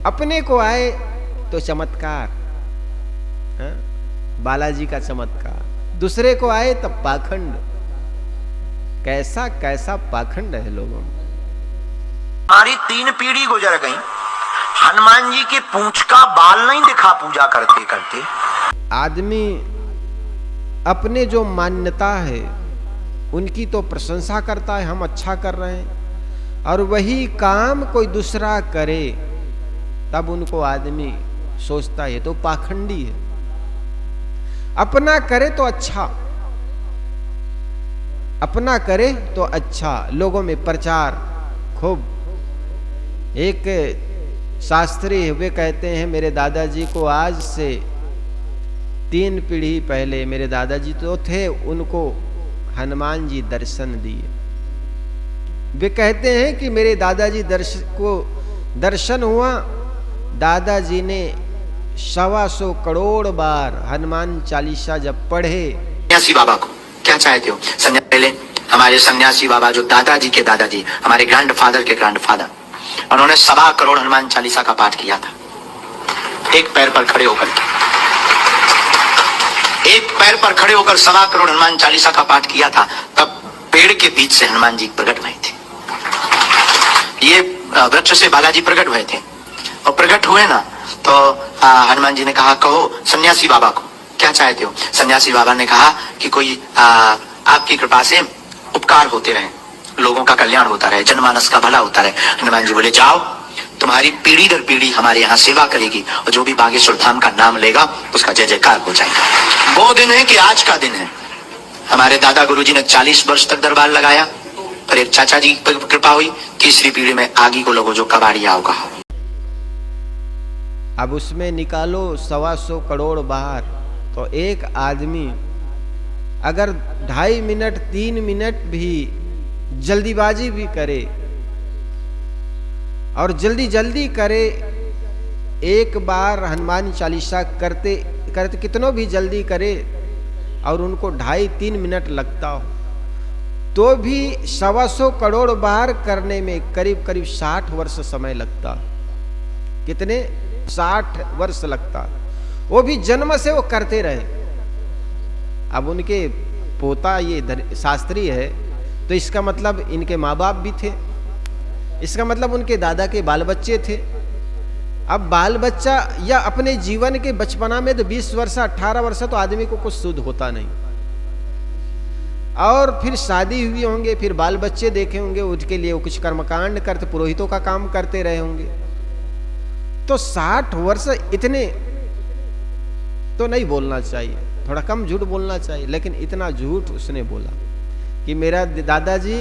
अपने को आए तो चमत्कार, हाँ? बालाजी का चमत्कार, दूसरे को आए तब पाखंड। कैसा कैसा पाखंड है लोगों में। हमारी 3 पीढ़ी गुजर गई, हनुमान जी के पूंछ का बाल नहीं दिखा पूजा करते करते। आदमी अपने जो मान्यता है उनकी तो प्रशंसा करता है, हम अच्छा कर रहे हैं, और वही काम कोई दूसरा करे तब उनको आदमी सोचता है तो पाखंडी है। अपना करे तो अच्छा, अपना करे तो अच्छा, लोगों में प्रचार खूब। एक शास्त्री वे कहते हैं, मेरे दादाजी को आज से 3 पीढ़ी पहले मेरे दादाजी तो थे, उनको हनुमान जी दर्शन दिए। वे कहते हैं कि मेरे दादाजी दर्शन हुआ, दादाजी ने 125 करोड़ बार हनुमान चालीसा जब पढ़े। सन्यासी बाबा को क्या चाहते हो? पहले हमारे सन्यासी बाबा जो दादाजी के दादाजी, हमारे ग्रैंडफादर के ग्रैंडफादर, उन्होंने 125 करोड़ हनुमान चालीसा का पाठ किया था। एक पैर पर खड़े होकर के, एक पैर पर खड़े होकर 125 करोड़ हनुमान चालीसा का पाठ किया था। तब पेड़ के बीच से हनुमान जी प्रकट हुए थे। ये वृक्ष से बालाजी प्रकट हुए थे, और प्रकट हुए ना तो हनुमान जी ने कहा, कहो सन्यासी बाबा को क्या चाहते हो? सन्यासी बाबा ने कहा कि कोई आपकी कृपा से उपकार होते रहे, लोगों का कल्याण होता रहे, जनमानस का भला होता रहे। हनुमान जी बोले, जाओ, तुम्हारी पीढ़ी दर पीढ़ी हमारे यहाँ सेवा करेगी, और जो भी बागेश्वर धाम का नाम लेगा उसका जय जयकार हो जाएगा। वो दिन है कि आज का दिन है। हमारे दादा गुरुजी ने 40 वर्ष तक दरबार लगाया, पर एक चाचा जी पर कृपा हुई, तीसरी पीढ़ी में आगे को लोगों जो कबाड़िया होगा। अब उसमें निकालो 125 करोड़ बार, तो एक आदमी अगर 2.5 मिनट 3 मिनट भी जल्दीबाजी भी करे और जल्दी जल्दी करे, एक बार हनुमान चालीसा करते करते कितनों भी जल्दी करे और उनको 2.5-3 मिनट लगता हो, तो भी 125 करोड़ बार करने में करीब करीब 60 वर्ष समय लगता। कितने? 60 वर्ष लगता। वो भी जन्म से वो करते रहे। अब उनके पोता ये शास्त्री है, तो इसका मतलब इनके माँ बाप भी थे, इसका मतलब उनके दादा के बाल बच्चे थे। अब बाल बच्चा या अपने जीवन के बचपना में तो 20 वर्ष 18 वर्ष तो आदमी को कुछ शुद्ध होता नहीं, और फिर शादी हुई होंगे, फिर बाल बच्चे देखे होंगे, उसके लिए वो कुछ कर्मकांड करते, पुरोहितों का काम करते रहे होंगे। तो 60 वर्ष इतने तो नहीं बोलना चाहिए, थोड़ा कम झूठ बोलना चाहिए, लेकिन इतना झूठ उसने बोला कि मेरा दादाजी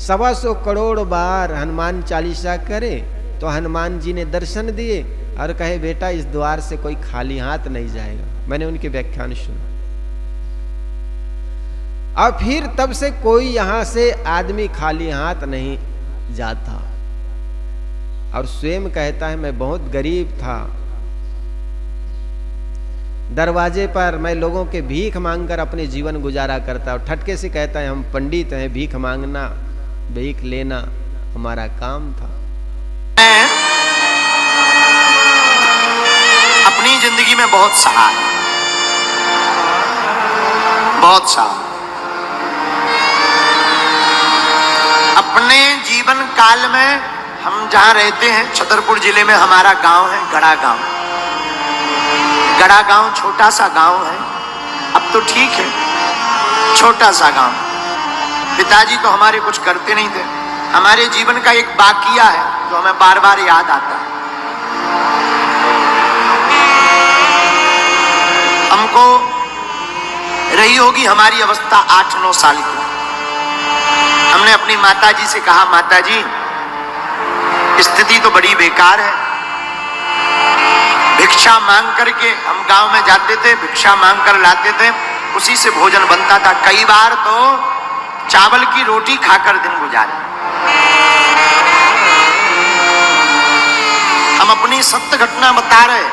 125 करोड़ बार हनुमान चालीसा करे, तो हनुमान जी ने दर्शन दिए और कहे, बेटा इस द्वार से कोई खाली हाथ नहीं जाएगा। मैंने उनके व्याख्यान सुना, और फिर तब से कोई यहां से आदमी खाली हाथ नहीं जाता। और स्वयं कहता है, मैं बहुत गरीब था, दरवाजे पर मैं लोगों के भीख मांगकर अपने जीवन गुजारा करता, और ठटके से कहता है, हम पंडित हैं, भीख मांगना भीख लेना हमारा काम था। अपनी जिंदगी में बहुत सहा है, बहुत सहा। अपने जीवन काल में हम जहां रहते हैं, छतरपुर जिले में हमारा गांव है, गड़ा गांव। गड़ा गांव छोटा सा गांव है, अब तो ठीक है, छोटा सा गांव। पिताजी तो हमारे कुछ करते नहीं थे। हमारे जीवन का एक वाकया है जो हमें बार बार याद आता है। हमको रही होगी हमारी अवस्था 8-9 साल की। हमने अपनी माताजी से कहा, माताजी स्थिति तो बड़ी बेकार है, भिक्षा मांग करके हम गांव में जाते थे, भिक्षा मांग कर लाते थे, उसी से भोजन बनता था। कई बार तो चावल की रोटी खाकर दिन गुजारे। हम अपनी सत्य घटना बता रहे।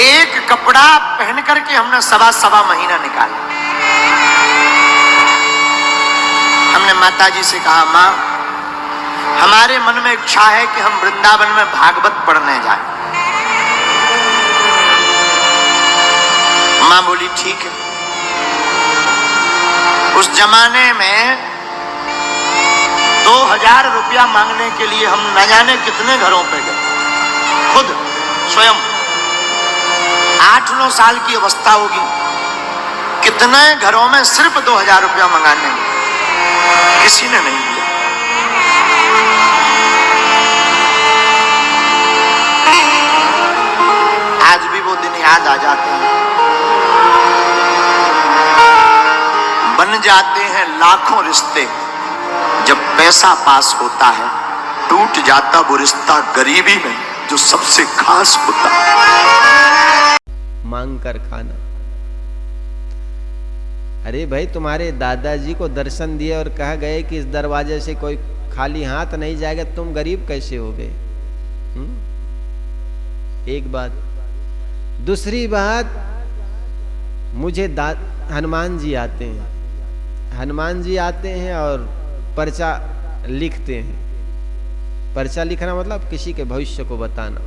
एक कपड़ा पहन करके हमने सवा महीना निकाला। हमने माताजी से कहा, माँ हमारे मन में इच्छा है कि हम वृंदावन में भागवत पढ़ने जाएं। मां बोली ठीक है। उस जमाने में 2000 रुपया मांगने के लिए हम न जाने कितने घरों पे गए, खुद स्वयं। 8-9 साल की अवस्था होगी, कितने घरों में सिर्फ 2000 रुपया मंगाने में, किसी ने नहीं दिया। आज भी वो दिन याद आ जाते हैं। बन जाते हैं लाखों रिश्ते, जब पैसा पास होता है टूट जाता वो रिश्ता गरीबी में जो सबसे खास होता है। मांग कर खाना। अरे भाई, तुम्हारे दादाजी को दर्शन दिए और कहा गए कि इस दरवाजे से कोई खाली हाथ नहीं जाएगा, तुम गरीब कैसे हो गए? एक बात। दूसरी बात, मुझे हनुमान जी आते हैं, हनुमान जी आते हैं और पर्चा लिखते हैं। पर्चा लिखना मतलब किसी के भविष्य को बताना।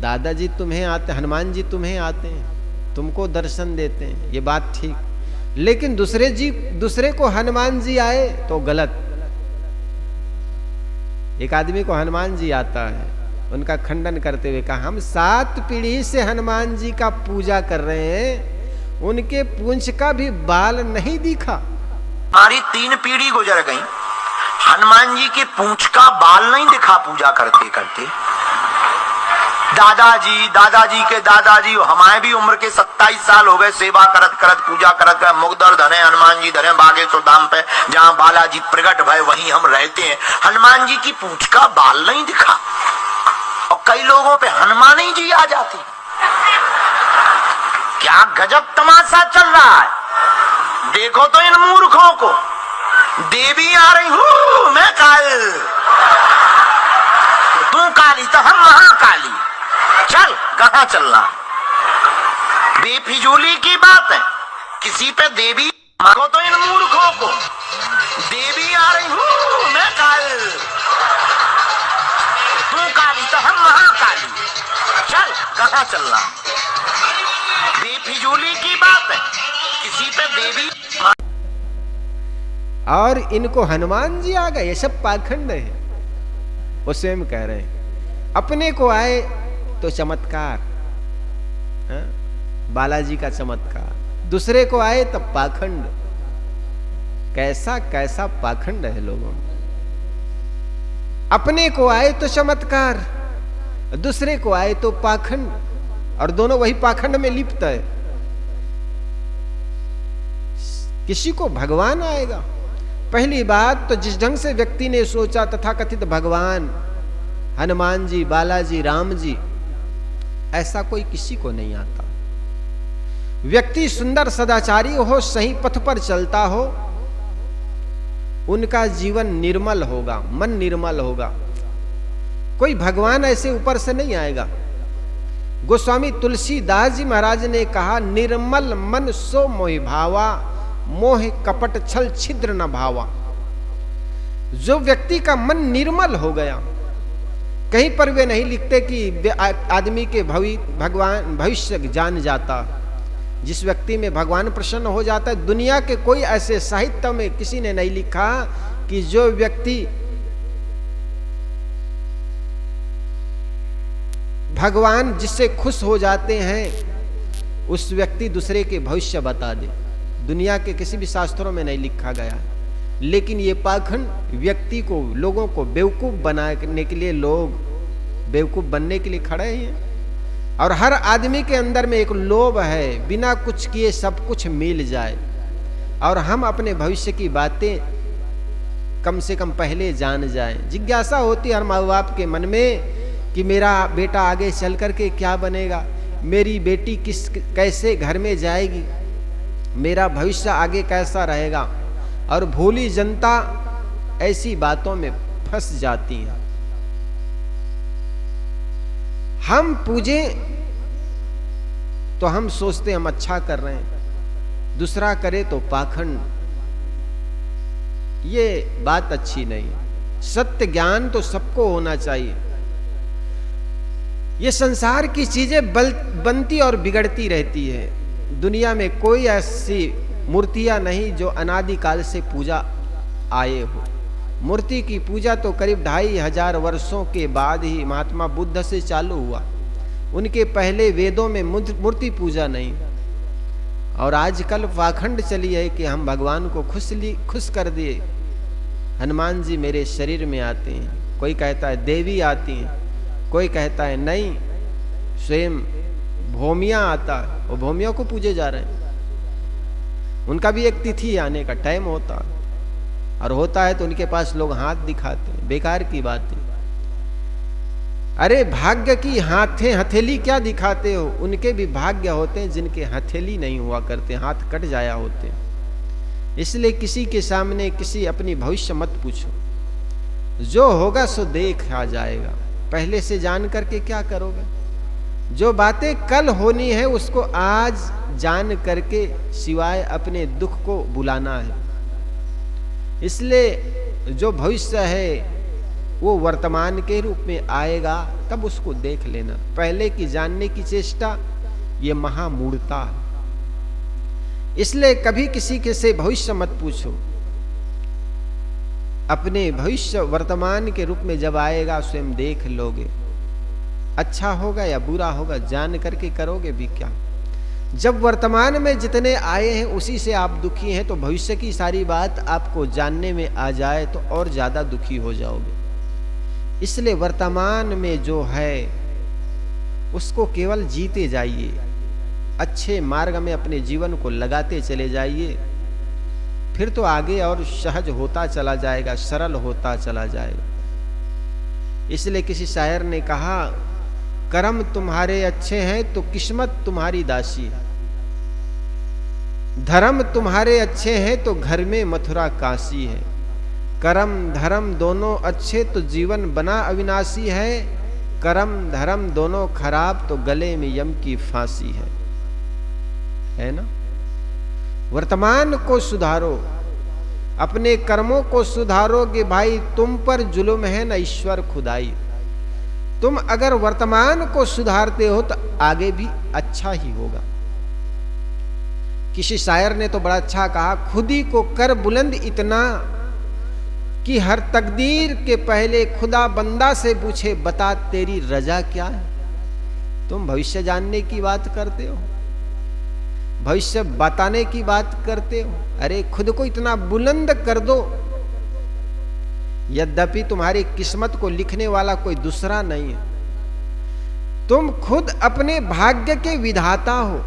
दादाजी तुम्हें आते, हनुमान जी तुम्हें आते हैं, तुमको दर्शन देते हैं, ये बात ठीक। लेकिन दूसरे को हनुमान जी आए तो गलत। एक आदमी को हनुमान जी आता है, उनका खंडन करते हुए कहा, हम 7 पीढ़ी से हनुमान जी का पूजा कर रहे हैं, उनके पूंछ का भी बाल नहीं दिखा। हमारी 3 पीढ़ी गुजर गई, हनुमान जी के पूंछ का बाल नहीं दिखा पूजा करते करते। दादाजी के दादाजी, हमारे भी उम्र के 27 साल हो गए सेवा करत करत, पूजा करत करत। मुगदर धने हनुमान जी धने बागेश्वर धाम पे, जहाँ बालाजी प्रकट भय वहीं हम रहते हैं। हनुमान जी की पूंछ का बाल नहीं दिखा, और कई लोगों पे हनुमान जी आ जाते। क्या गजब तमाशा चल रहा है। देखो तो इन मूर्खों को, देवी आ रही हूं मैं काल, तू काली तो हम महाकाली। चल, कहां चल रहा? बेफिजूली की बात है। किसी पे देवी मांगो तो इन मूर्खों को, देवी आ रही हूं मैं काल, तू काली तो हम महाकाली। चल, कहां चल रहा? बेफिजूली की बात है। किसी पे देवी और इनको हनुमान जी आ गए, ये सब पाखंड है। वो स्वयं कह रहे हैं, अपने को आए तो चमत्कार, बालाजी का चमत्कार, दूसरे को आए तो पाखंड। कैसा कैसा पाखंड है लोगों में। अपने को आए तो चमत्कार, दूसरे को आए तो पाखंड, और दोनों वही पाखंड में लिप्त है। किसी को भगवान आएगा। पहली बात तो जिस ढंग से व्यक्ति ने सोचा तथाकथित भगवान, हनुमान जी, बालाजी, राम जी, ऐसा कोई किसी को नहीं आता। व्यक्ति सुंदर सदाचारी हो, सही पथ पर चलता हो, उनका जीवन निर्मल होगा, मन निर्मल होगा। कोई भगवान ऐसे ऊपर से नहीं आएगा। गोस्वामी तुलसीदास जी महाराज ने कहा, निर्मल मन सो मोहि भावा, मोह कपट छल छिद्र न भावा। जो व्यक्ति का मन निर्मल हो गया, कहीं पर वे नहीं लिखते कि आदमी के भगवान भविष्य जान जाता। जिस व्यक्ति में भगवान प्रसन्न हो जाता है, दुनिया के कोई ऐसे साहित्य में किसी ने नहीं लिखा कि जो व्यक्ति भगवान जिससे खुश हो जाते हैं उस व्यक्ति दूसरे के भविष्य बता दे। दुनिया के किसी भी शास्त्रों में नहीं लिखा गया। लेकिन ये पाखंड व्यक्ति को, लोगों को बेवकूफ बनाने के लिए, लोग बेवकूफ बनने के लिए खड़े हैं। और हर आदमी के अंदर में एक लोभ है, बिना कुछ किए सब कुछ मिल जाए, और हम अपने भविष्य की बातें कम से कम पहले जान जाएं। जिज्ञासा होती है हर माँ बाप के मन में कि मेरा बेटा आगे चल करके क्या बनेगा, मेरी बेटी कैसे घर में जाएगी, मेरा भविष्य आगे कैसा रहेगा। और भोली जनता ऐसी बातों में फंस जाती है। हम पूजे तो हम सोचते हम अच्छा कर रहे हैं, दूसरा करे तो पाखंड। ये बात अच्छी नहीं। सत्य ज्ञान तो सबको होना चाहिए। ये संसार की चीजें बनती और बिगड़ती रहती है। दुनिया में कोई ऐसी मूर्तियां नहीं जो अनादिकाल से पूजा आए हो। मूर्ति की पूजा तो करीब 2500 वर्षों के बाद ही महात्मा बुद्ध से चालू हुआ। उनके पहले वेदों में मूर्ति पूजा नहीं। और आजकल पाखंड चली है कि हम भगवान को खुश कर दिए, हनुमान जी मेरे शरीर में आते हैं। कोई कहता है देवी आती हैं, कोई कहता है नहीं स्वयं भौमिया आता है, वो भौमिया को पूजे जा रहे हैं। उनका भी एक तिथि आने का टाइम होता है, और होता है तो उनके पास लोग हाथ दिखाते हैं। बेकार की बात है। अरे भाग्य की हथेली क्या दिखाते हो? उनके भी भाग्य होते हैं जिनके हथेली नहीं हुआ करते, हाथ कट जाया होते। इसलिए किसी के सामने किसी अपनी भविष्य मत पूछो। जो होगा सो देख आ जाएगा। पहले से जान करके क्या करोगे? जो बातें कल होनी है उसको आज जान करके सिवाय अपने दुख को बुलाना है। इसलिए जो भविष्य है वो वर्तमान के रूप में आएगा, तब उसको देख लेना। पहले की जानने की चेष्टा ये महामूढ़ता है। इसलिए कभी किसी के से भविष्य मत पूछो। अपने भविष्य वर्तमान के रूप में जब आएगा स्वयं देख लोगे। अच्छा होगा या बुरा होगा जान करके करोगे भी क्या? जब वर्तमान में जितने आए हैं उसी से आप दुखी हैं, तो भविष्य की सारी बात आपको जानने में आ जाए तो और ज्यादा दुखी हो जाओगे। इसलिए वर्तमान में जो है उसको केवल जीते जाइए, अच्छे मार्ग में अपने जीवन को लगाते चले जाइए, फिर तो आगे और सहज होता चला जाएगा, सरल होता चला जाएगा। इसलिए किसी शायर ने कहा, कर्म तुम्हारे अच्छे हैं तो किस्मत तुम्हारी दासी है। धर्म तुम्हारे अच्छे हैं तो घर में मथुरा काशी है। कर्म धर्म दोनों अच्छे तो जीवन बना अविनाशी है। कर्म धर्म दोनों खराब तो गले में यम की फांसी है ना? वर्तमान को सुधारो, अपने कर्मों को सुधारोगे भाई, तुम पर जुल्म है न ईश्वर खुदाई। तुम अगर वर्तमान को सुधारते हो तो आगे भी अच्छा ही होगा। किसी शायर ने तो बड़ा अच्छा कहा, खुद ही को कर बुलंद इतना कि हर तकदीर के पहले खुदा बंदा से पूछे बता तेरी रजा क्या है। तुम भविष्य जानने की बात करते हो, भविष्य बताने की बात करते हो। अरे खुद को इतना बुलंद कर दो। यद्यपि तुम्हारी किस्मत को लिखने वाला कोई दूसरा नहीं है, तुम खुद अपने भाग्य के विधाता हो,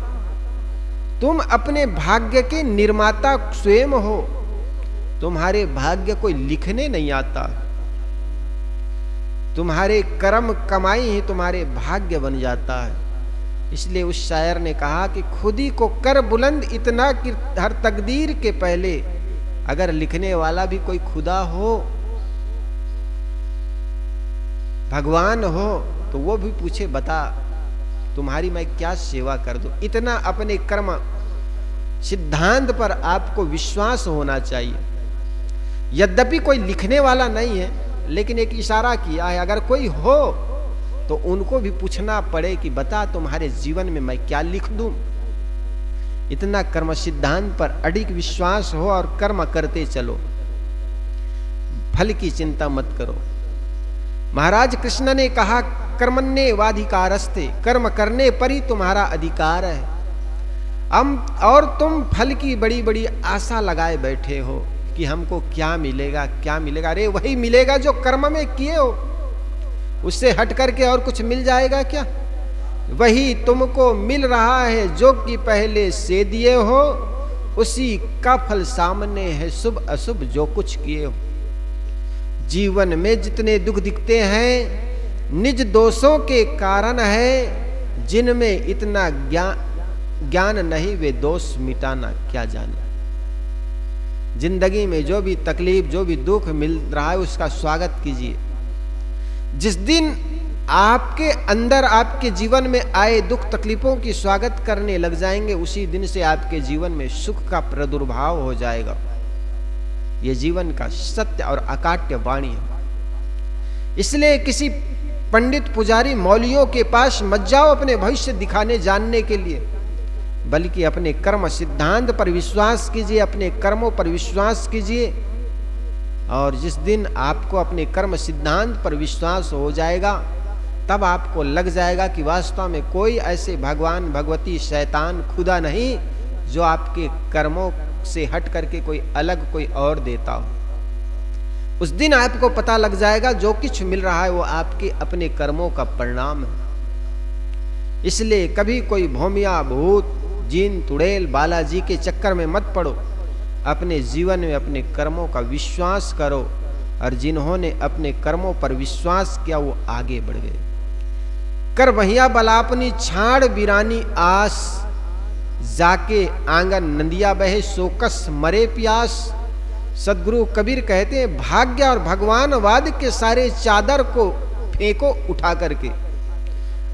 तुम अपने भाग्य के निर्माता स्वयं हो। तुम्हारे भाग्य कोई लिखने नहीं आता, तुम्हारे कर्म कमाई ही तुम्हारे भाग्य बन जाता है। इसलिए उस शायर ने कहा कि खुद ही को कर बुलंद इतना कि हर तकदीर के पहले अगर लिखने वाला भी कोई खुदा हो, भगवान हो, तो वो भी पूछे बता तुम्हारी मैं क्या सेवा कर दूं। इतना अपने कर्म सिद्धांत पर आपको विश्वास होना चाहिए। यद्यपि कोई लिखने वाला नहीं है, लेकिन एक इशारा किया है, अगर कोई हो तो उनको भी पूछना पड़े कि बता तुम्हारे जीवन में मैं क्या लिख दूं। इतना कर्म सिद्धांत पर अडिग विश्वास हो और कर्म करते चलो, फल की चिंता मत करो। महाराज कृष्ण ने कहा, कर्मण्ये वाधिकारस्ते, कर्म करने पर ही तुम्हारा अधिकार है। और तुम फल की बड़ी बड़ी आशा लगाए बैठे हो कि हमको क्या मिलेगा क्या मिलेगा। अरे वही मिलेगा जो कर्म में किए हो, उससे हट करके और कुछ मिल जाएगा क्या? वही तुमको मिल रहा है जो कि पहले से दिए हो, उसी का फल सामने है, शुभ अशुभ जो कुछ किए हो। जीवन में जितने दुख दिखते हैं निज दोषों के कारण है, जिनमें इतना ज्ञान नहीं वे दोष मिटाना क्या जाने। जिंदगी में जो भी तकलीफ जो भी दुख मिल रहा है उसका स्वागत कीजिए। जिस दिन आपके अंदर आपके जीवन में आए दुख तकलीफों की स्वागत करने लग जाएंगे, उसी दिन से आपके जीवन में सुख का प्रादुर्भाव हो जाएगा। ये जीवन का सत्य और अकाट्य वाणी है। इसलिए किसी पंडित पुजारी मौलियों के पास मत जाओ अपने भविष्य दिखाने जानने के लिए, बल्कि अपने कर्म सिद्धांत पर विश्वास कीजिए, अपने कर्मों पर विश्वास कीजिए। और जिस दिन आपको अपने कर्म सिद्धांत पर विश्वास हो जाएगा, तब आपको लग जाएगा कि वास्तव में कोई ऐसे भगवान, भगवती, शैतान, खुदा नहीं जो आपके कर्मों से हट करके कोई अलग कोई और देता हो। उस दिन आपको पता लग जाएगा जो कुछ मिल रहा है वो आपके अपने कर्मों का परिणाम है। इसलिए कभी कोई भौमिया, भूत, जिन, तुड़ेल, बालाजी के चक्कर में मत पड़ो। अपने जीवन में अपने कर्मों का विश्वास करो, और जिन्होंने अपने कर्मों पर विश्वास किया वो आगे बढ़ गए। कर भैया बलापनी छाड़ बिरानी आस, जाके आंगन नदिया बहे सोकस मरे प्यास। सदगुरु कबीर कहते हैं, भाग्य और भगवानवाद के सारे चादर को फेंको उठा करके,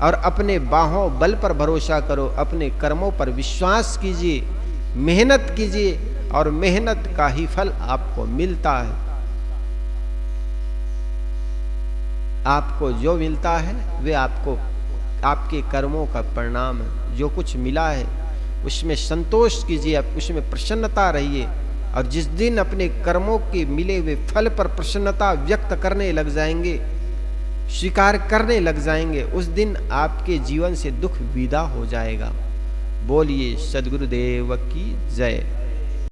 और अपने बाहों बल पर भरोसा करो, अपने कर्मों पर विश्वास कीजिए, मेहनत कीजिए, और मेहनत का ही फल आपको मिलता है। आपको जो मिलता है वे आपको आपके कर्मों का परिणाम है। जो कुछ मिला है उसमें संतोष कीजिए, उसमें प्रसन्नता रहिए, और जिस दिन अपने कर्मों के मिले हुए फल पर प्रसन्नता व्यक्त करने लग जाएंगे, स्वीकार करने लग जाएंगे, उस दिन आपके जीवन से दुख विदा हो जाएगा। बोलिए सद्गुरुदेव की जय।